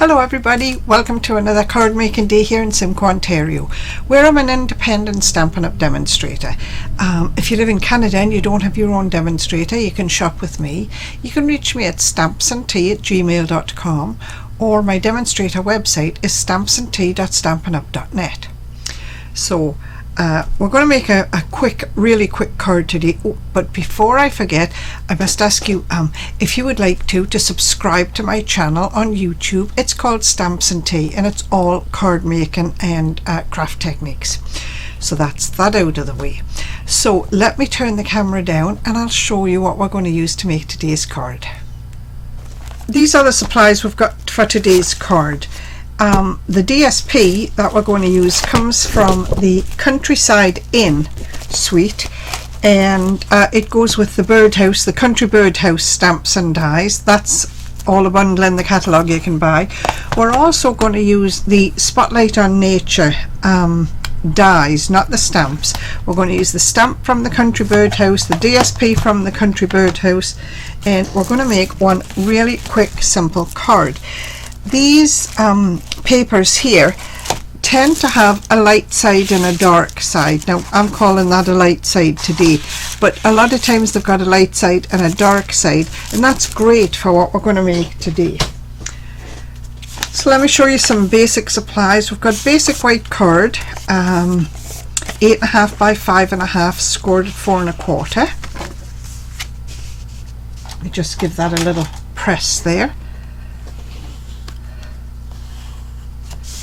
Hello everybody, welcome to another card making day here in Simcoe, Ontario, where I'm an independent Stampin' Up demonstrator. If you live in Canada and you don't have your own demonstrator, you can shop with me. You can reach me at StampsNTea@gmail.com, or my demonstrator website is StampsNTea.stampinup.net. So we're going to make a really quick card today. But before I forget, I must ask you if you would like to subscribe to my channel on YouTube. It's called StampsNTea and it's all card making and craft techniques. So that's that out of the way. So let me turn the camera down and I'll show you what we're going to use to make today's card. These are the supplies we've got for today's card. The DSP that we're going to use comes from the Countryside Inn suite, and it goes with the birdhouse, the country birdhouse stamps and dies. That's all a bundle in the catalogue you can buy. We're also going to use the Spotlight on Nature dies, not the stamps. We're going to use the stamp from the country birdhouse, the DSP from the country birdhouse, and we're going to make one really quick simple card. These papers here tend to have a light side and a dark side. Now I'm calling that a light side today, but a lot of times they've got a light side and a dark side, and that's great for what we're going to make today. So let me show you some basic supplies. We've got basic white card, 8.5 by 5.5, scored at 4 1/4. Let me just give that a little press there.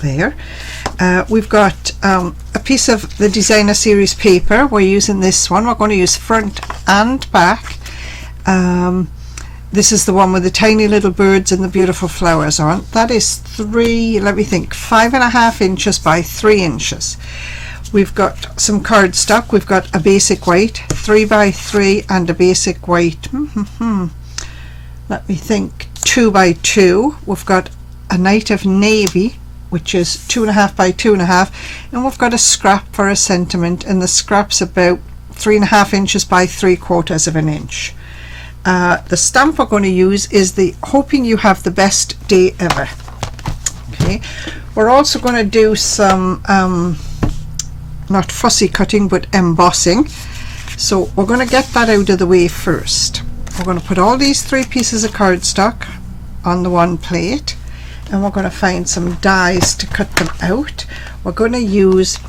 There. We've got a piece of the designer series paper. We're using this one. We're going to use front and back. This is the one with the tiny little birds and the beautiful flowers on. That is 5.5 inches by 3 inches. We've got some cardstock. We've got a basic white, 3 by 3, and a basic white, let me think, 2 by 2. We've got a night of navy, which is 2.5 by 2.5, and we've got a scrap for a sentiment, and the scrap's about 3.5 inches by 3/4 inch. The stamp we're going to use is the Hoping You Have the Best Day Ever. Okay, we're also going to do some not fussy cutting but embossing, so we're going to get that out of the way first. We're going to put all these 3 pieces of cardstock on the one plate, and we're going to find some dies to cut them out. We're going to use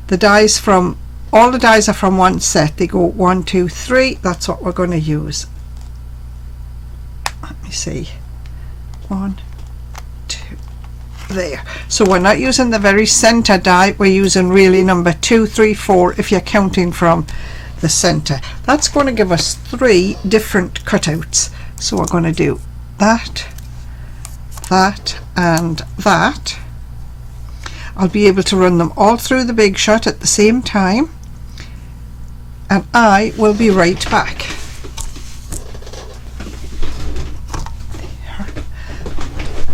the dies from, all the dies are from one set. They go 1, 2, 3. That's what we're going to use. Let me see, 1, 2, there. So we're not using the very center die, we're using really number 2, 3, 4 if you're counting from the center. That's going to give us 3 different cutouts. So we're going to do that, that, and that. I'll be able to run them all through the Big Shot at the same time, and I will be right back.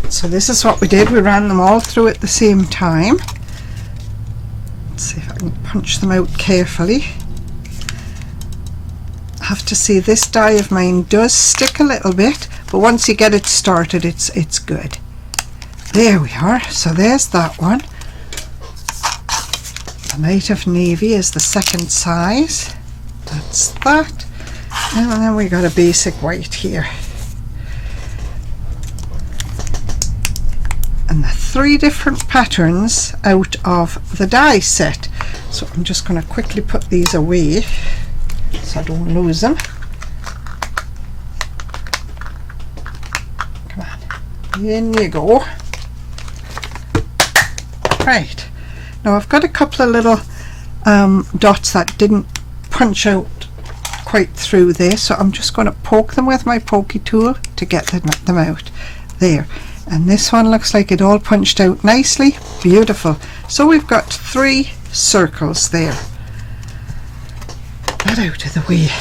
So this is what we did. We ran them all through at the same time. Let's see if I can punch them out carefully. I have to say, this die of mine does stick a little bit, but once you get it started, it's good. There we are. So there's that one. The Night of Navy is the second size. That's that. And then we got a basic white here. And the 3 different patterns out of the die set. So I'm just going to quickly put these away so I don't lose them. Come on, in you go. Right, now I've got a couple of little dots that didn't punch out quite through there, so I'm just going to poke them with my pokey tool to get them out. There, and this one looks like it all punched out nicely. Beautiful. So we've got 3 circles there. That out of the way.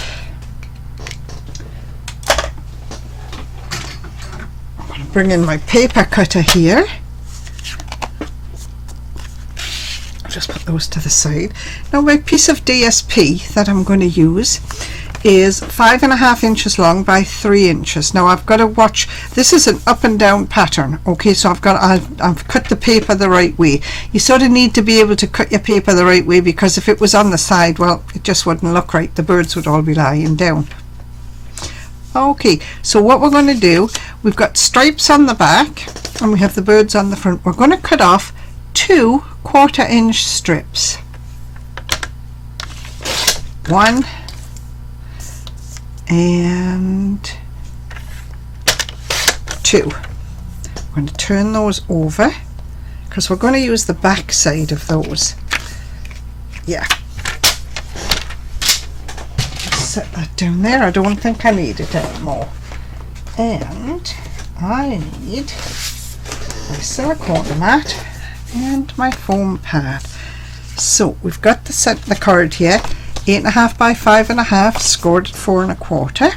I'm going to bring in my paper cutter here. I'll just put those to the side. Now my piece of DSP that I'm going to use is 5.5 inches long by 3 inches. Now I've got to watch, this is an up and down pattern, okay, so I've cut the paper the right way. You sort of need to be able to cut your paper the right way, because if it was on the side, well, it just wouldn't look right. The birds would all be lying down. Okay, so what we're going to do, we've got stripes on the back and we have the birds on the front. We're going to cut off 2 1/4 inch strips. 1 and 2. I'm going to turn those over because we're going to use the back side of those. Yeah. Set that down there. I don't think I need it anymore. And I need my silicone mat and my foam pad. So we've got the card here, 8.5 by 5.5, scored at 4 1/4.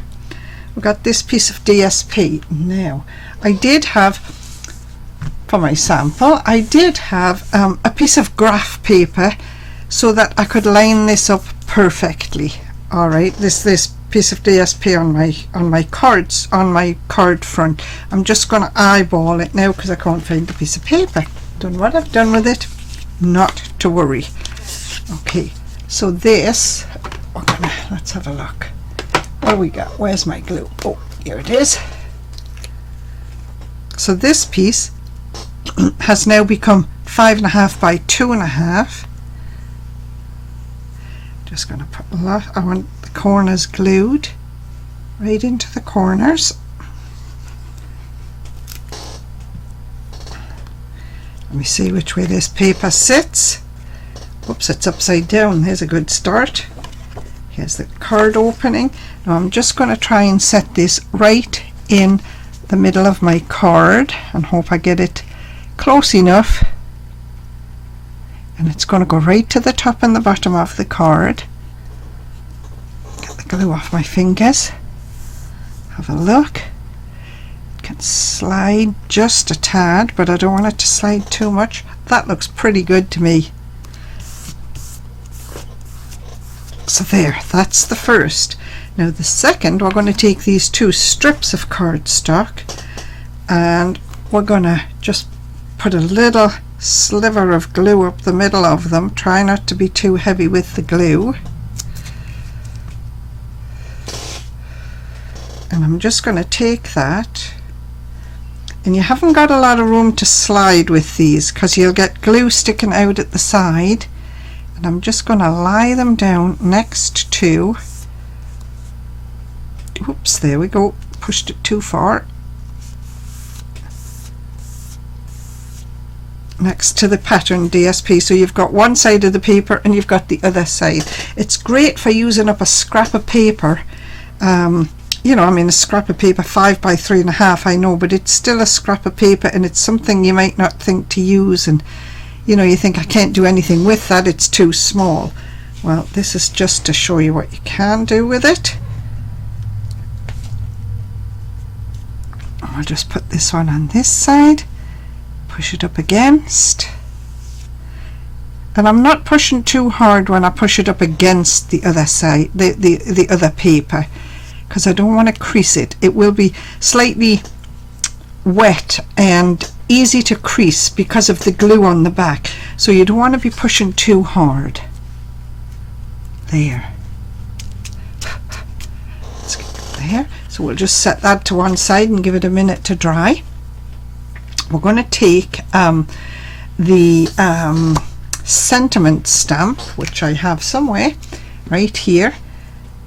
We've got this piece of DSP. Now I did have, for my sample, I did have a piece of graph paper so that I could line this up perfectly. All right, this piece of DSP on my cards, on my card front. I'm just going to eyeball it now because I can't find the piece of paper. Done what I've done with it, not to worry. Okay, so this, let's have a look. What do we got? Where's my glue? Oh, here it is. So this piece has now become 5.5 by 2.5. Just going to put a lot, I want the corners glued right into the corners. Let me see which way this paper sits. Whoops, it's upside down. There's a good start. Here's the card opening. Now I'm just going to try and set this right in the middle of my card and hope I get it close enough. And it's going to go right to the top and the bottom of the card. Get the glue off my fingers. Have a look. It can slide just a tad, but I don't want it to slide too much. That looks pretty good to me. So there, that's the first. Now the second, we're going to take these 2 strips of cardstock and we're going to just put a little sliver of glue up the middle of them. Try not to be too heavy with the glue. And I'm just going to take that, and you haven't got a lot of room to slide with these because you'll get glue sticking out at the side, and I'm just going to lie them down next to, oops, there we go, pushed it too far, next to the pattern DSP. So you've got one side of the paper and you've got the other side. It's great for using up a scrap of paper. You know, I mean, a scrap of paper 5 by 3.5, I know, but it's still a scrap of paper and it's something you might not think to use, and you know, you think I can't do anything with that, it's too small. Well, this is just to show you what you can do with it. I'll just put this one on this side, push it up against, and I'm not pushing too hard when I push it up against the other side, the other paper, because I don't want to crease it. It will be slightly wet and easy to crease because of the glue on the back, so you don't want to be pushing too hard. There. Let's get there. So we'll just set that to one side and give it a minute to dry. We're going to take the sentiment stamp, which I have somewhere right here,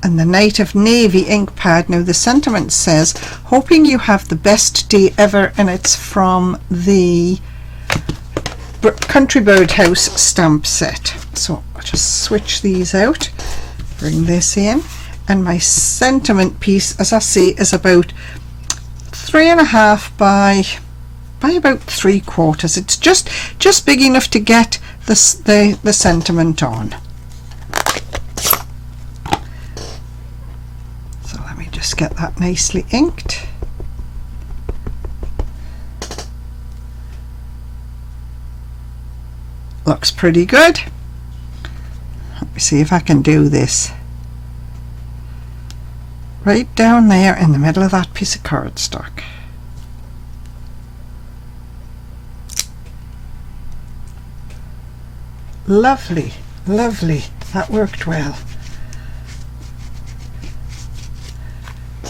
and the Night of Navy ink pad. Now the sentiment says, hoping you have the best day ever, and it's from the Country Birdhouse stamp set. So I'll just switch these out, bring this in, and my sentiment piece, as I say, is about 3.5 by about 3/4. It's just big enough to get the sentiment on. So let me just get that nicely inked. Looks pretty good. Let me see if I can do this. right down there in the middle of that piece of cardstock. Lovely, lovely, that worked well.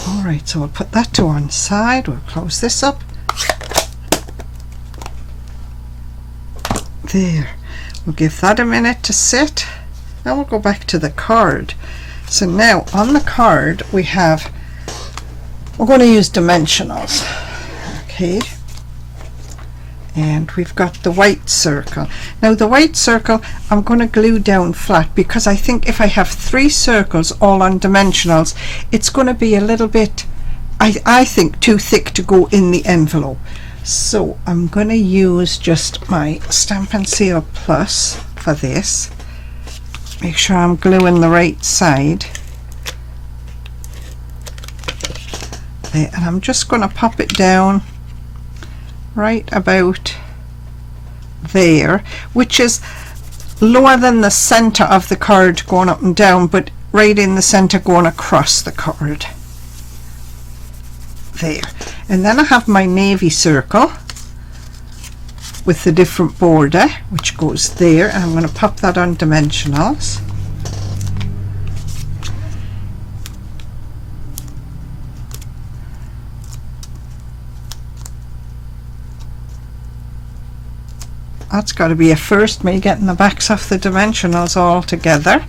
Alright, so we'll put that to one side, we'll close this up. There, we'll give that a minute to sit. Now we'll go back to the card. So now on the card we're going to use dimensionals. Okay, and we've got the white circle. Now the white circle I'm going to glue down flat, because I think if I have 3 circles all on dimensionals, it's going to be a little bit, I think, too thick to go in the envelope. So I'm going to use just my Stampin' Seal Plus for this. Make sure I'm gluing the right side. There, and I'm just going to pop it down right about there, which is lower than the center of the card going up and down, but right in the center going across the card. There, and then I have my navy circle with the different border, which goes there, and I'm going to pop that on dimensionals. That's got to be a first, me getting the backs off the dimensionals all together.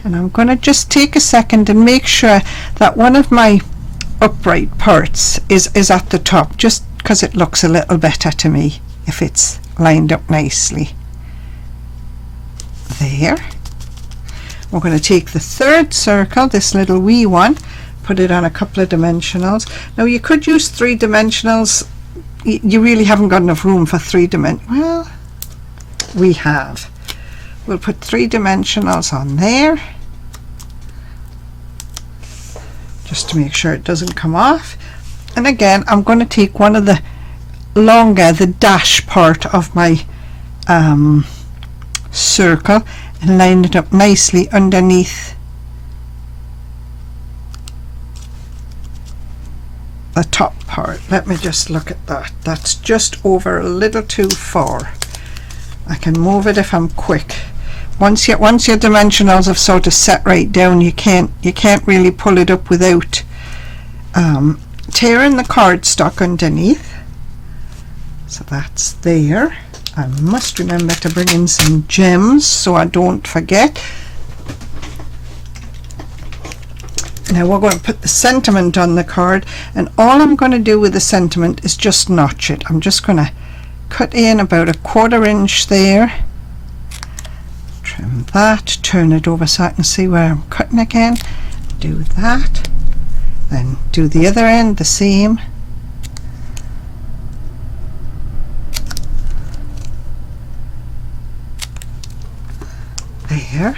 And I'm going to just take a second and make sure that one of my upright parts is at the top, just because it looks a little better to me if it's lined up nicely. There. We're going to take the third circle, this little wee one, put it on a couple of dimensionals. Now you could use 3 dimensionals. You really haven't got enough room for 3 dimensionals. Well, we have. We'll put 3 dimensionals on there, just to make sure it doesn't come off. And again, I'm going to take one of the longer, the dash part of my circle, and line it up nicely underneath the top part. Let me just look at that. That's just over a little too far. I can move it if I'm quick. Once your dimensionals have sort of set right down, you can't really pull it up without tearing the cardstock underneath. So that's there. I must remember to bring in some gems so I don't forget. Now we're going to put the sentiment on the card, and all I'm going to do with the sentiment is just notch it. I'm just going to cut in about a 1/4 inch there, trim that, turn it over so I can see where I'm cutting again, do that, then do the other end the same. There.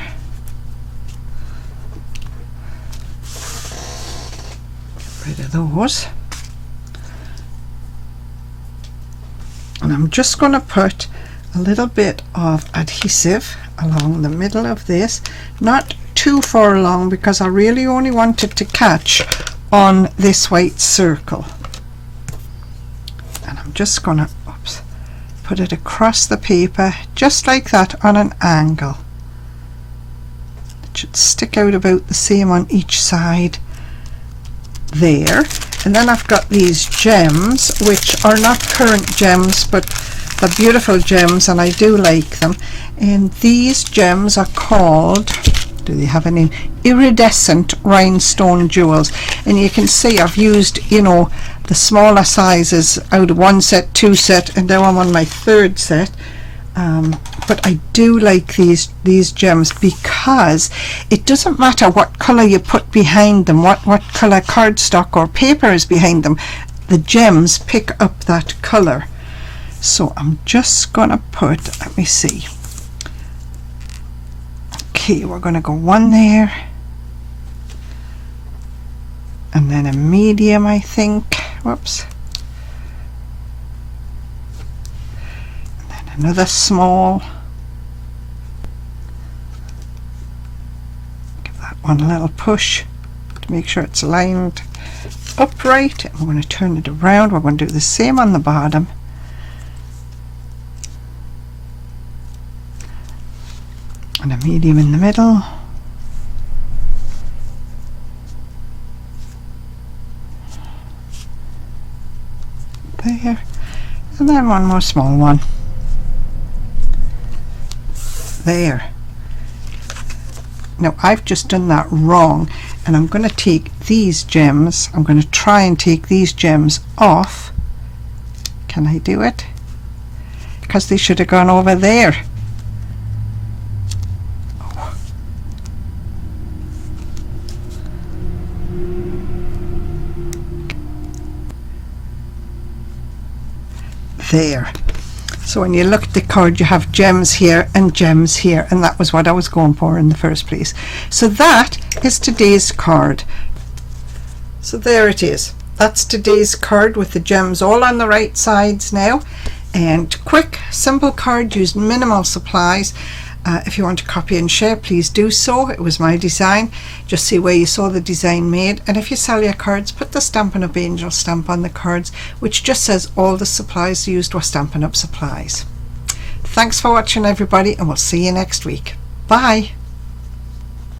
Get rid of those. And I'm just going to put a little bit of adhesive along the middle of this, not too far along, because I really only want it to catch on this white circle. And I'm just going to put it across the paper just like that on an angle. It should stick out about the same on each side there. And then I've got these gems, which are not current gems, but they're beautiful gems, and I do like them. And these gems are called, do they have a name? Iridescent rhinestone jewels. And you can see I've used, you know, the smaller sizes out of 1 set, 2 set, and now I'm on my 3rd set. But I do like these gems, because it doesn't matter what color you put behind them, what color cardstock or paper is behind them, the gems pick up that color. So I'm just gonna put, let me see, okay, we're gonna go 1 there, and then a medium, I think, whoops, and then another small. Give that one a little push, to make sure it's lined upright. I'm going to turn it around. We're going to do the same on the bottom. And a medium in the middle. There. And then one more small one. There. Now I've just done that wrong, and I'm going to take these gems, I'm going to try and take these gems off. Can I do it? Because they should have gone over there. Oh. There. So when you look at the card, you have gems here and gems here, and that was what I was going for in the first place. So that is today's card. So there it is. That's today's card with the gems all on the right sides now. And quick, simple card, used minimal supplies. If you want to copy and share, please do so. It was my design. Just see where you saw the design made. And if you sell your cards, put the Stampin'Up angel stamp on the cards, which just says all the supplies used were Stampin'Up supplies. Thanks for watching, everybody, and we'll see you next week. Bye.